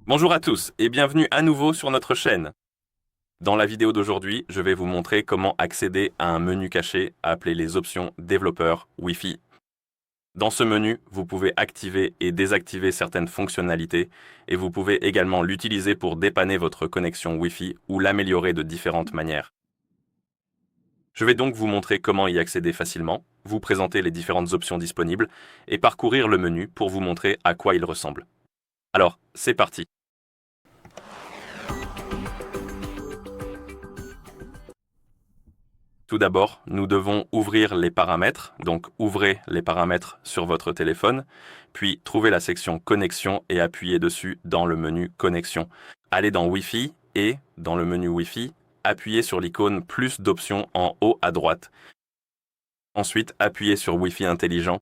Bonjour à tous et bienvenue à nouveau sur notre chaîne. Dans la vidéo d'aujourd'hui, je vais vous montrer comment accéder à un menu caché appelé les options développeurs Wi-Fi. Dans ce menu, vous pouvez activer et désactiver certaines fonctionnalités et vous pouvez également l'utiliser pour dépanner votre connexion Wi-Fi ou l'améliorer de différentes manières. Je vais donc vous montrer comment y accéder facilement, vous présenter les différentes options disponibles et parcourir le menu pour vous montrer à quoi il ressemble. Alors, c'est parti. Tout d'abord, nous devons ouvrir les paramètres, donc ouvrez les paramètres sur votre téléphone, puis trouvez la section Connexion et appuyez dessus dans le menu Connexion. Allez dans Wi-Fi et, dans le menu Wi-Fi, appuyez sur l'icône Plus d'options en haut à droite. Ensuite, appuyez sur Wi-Fi intelligent.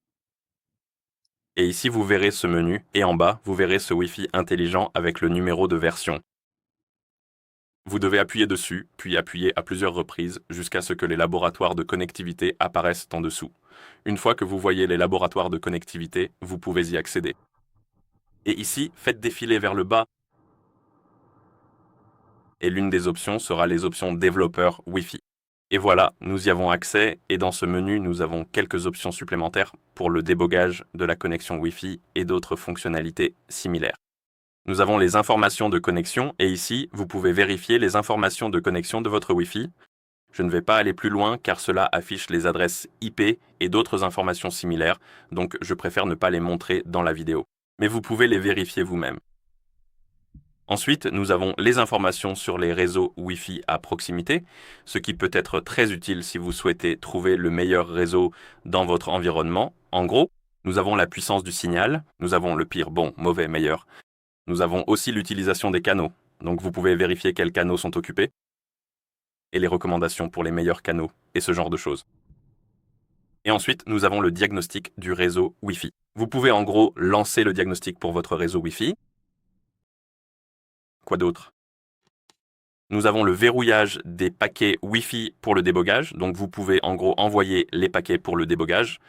Et ici, vous verrez ce menu, et en bas, vous verrez ce Wi-Fi intelligent avec le numéro de version. Vous devez appuyer dessus, puis appuyer à plusieurs reprises jusqu'à ce que les laboratoires de connectivité apparaissent en dessous. Une fois que vous voyez les laboratoires de connectivité, vous pouvez y accéder. Et ici, faites défiler vers le bas. Et l'une des options sera les options développeurs Wi-Fi. Et voilà, nous y avons accès, et dans ce menu, nous avons quelques options supplémentaires pour le débogage de la connexion Wi-Fi et d'autres fonctionnalités similaires. Nous avons les informations de connexion et ici, vous pouvez vérifier les informations de connexion de votre Wi-Fi. Je ne vais pas aller plus loin car cela affiche les adresses IP et d'autres informations similaires, donc je préfère ne pas les montrer dans la vidéo. Mais vous pouvez les vérifier vous-même. Ensuite, nous avons les informations sur les réseaux Wi-Fi à proximité, ce qui peut être très utile si vous souhaitez trouver le meilleur réseau dans votre environnement. En gros, nous avons la puissance du signal, nous avons le pire, bon, mauvais, meilleur. Nous avons aussi l'utilisation des canaux, donc vous pouvez vérifier quels canaux sont occupés, et les recommandations pour les meilleurs canaux, et ce genre de choses. Et ensuite, nous avons le diagnostic du réseau Wi-Fi. Vous pouvez en gros lancer le diagnostic pour votre réseau Wi-Fi. Quoi d'autre? Nous avons le verrouillage des paquets Wi-Fi pour le débogage, donc vous pouvez en gros envoyer les paquets pour le débogage.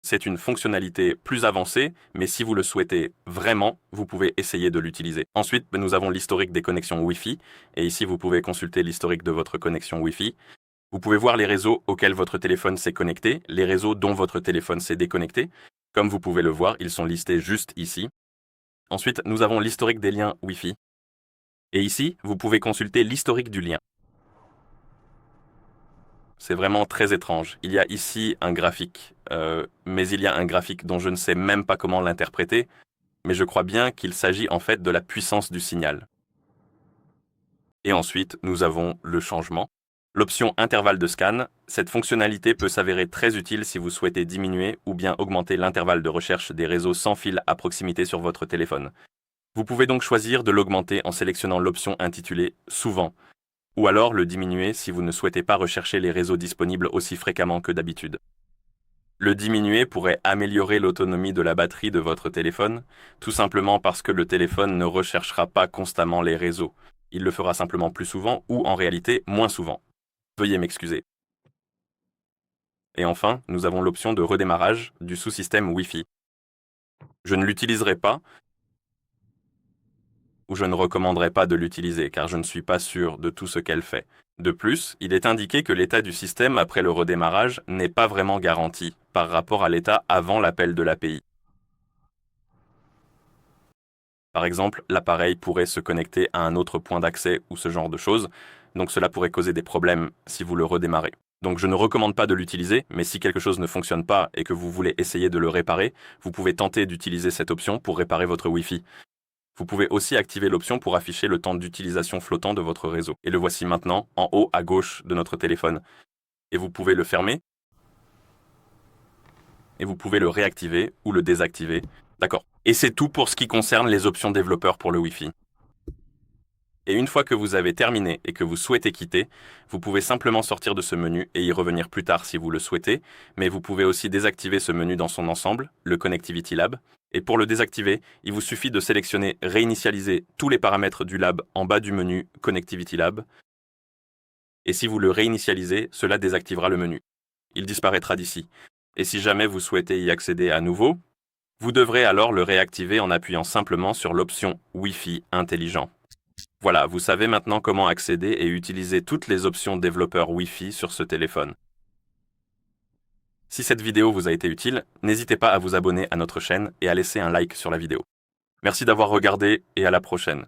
C'est une fonctionnalité plus avancée, mais si vous le souhaitez vraiment, vous pouvez essayer de l'utiliser. Ensuite, nous avons l'historique des connexions Wi-Fi, et ici vous pouvez consulter l'historique de votre connexion Wi-Fi. Vous pouvez voir les réseaux auxquels votre téléphone s'est connecté, les réseaux dont votre téléphone s'est déconnecté. Comme vous pouvez le voir, ils sont listés juste ici. Ensuite, nous avons l'historique des liens Wi-Fi. Et ici, vous pouvez consulter l'historique du lien. C'est vraiment très étrange. Il y a ici un graphique, mais il y a un graphique dont je ne sais même pas comment l'interpréter, mais je crois bien qu'il s'agit en fait de la puissance du signal. Et ensuite, nous avons le changement. L'option intervalle de scan, cette fonctionnalité peut s'avérer très utile si vous souhaitez diminuer ou bien augmenter l'intervalle de recherche des réseaux sans fil à proximité sur votre téléphone. Vous pouvez donc choisir de l'augmenter en sélectionnant l'option intitulée Souvent, ou alors le diminuer si vous ne souhaitez pas rechercher les réseaux disponibles aussi fréquemment que d'habitude. Le diminuer pourrait améliorer l'autonomie de la batterie de votre téléphone, tout simplement parce que le téléphone ne recherchera pas constamment les réseaux. Il le fera simplement plus souvent ou en réalité moins souvent. Veuillez m'excuser. Et enfin, nous avons l'option de redémarrage du sous-système Wi-Fi. Je ne l'utiliserai pas, ou je ne recommanderais pas de l'utiliser car je ne suis pas sûr de tout ce qu'elle fait. De plus, il est indiqué que l'état du système après le redémarrage n'est pas vraiment garanti par rapport à l'état avant l'appel de l'API. Par exemple, l'appareil pourrait se connecter à un autre point d'accès ou ce genre de choses, donc cela pourrait causer des problèmes si vous le redémarrez. Donc je ne recommande pas de l'utiliser, mais si quelque chose ne fonctionne pas et que vous voulez essayer de le réparer, vous pouvez tenter d'utiliser cette option pour réparer votre Wi-Fi. Vous pouvez aussi activer l'option pour afficher le temps d'utilisation flottant de votre réseau. Et le voici maintenant en haut à gauche de notre téléphone. Et vous pouvez le fermer. Et vous pouvez le réactiver ou le désactiver. D'accord. Et c'est tout pour ce qui concerne les options développeurs pour le Wi-Fi. Et une fois que vous avez terminé et que vous souhaitez quitter, vous pouvez simplement sortir de ce menu et y revenir plus tard si vous le souhaitez, mais vous pouvez aussi désactiver ce menu dans son ensemble, le Connectivity Lab. Et pour le désactiver, il vous suffit de sélectionner Réinitialiser tous les paramètres du lab en bas du menu Connectivity Lab. Et si vous le réinitialisez, cela désactivera le menu. Il disparaîtra d'ici. Et si jamais vous souhaitez y accéder à nouveau, Vous devrez alors le réactiver en appuyant simplement sur l'option Wi-Fi intelligent. Voilà, vous savez maintenant comment accéder et utiliser toutes les options développeur Wi-Fi sur ce téléphone. Si cette vidéo vous a été utile, n'hésitez pas à vous abonner à notre chaîne et à laisser un like sur la vidéo. Merci d'avoir regardé et à la prochaine.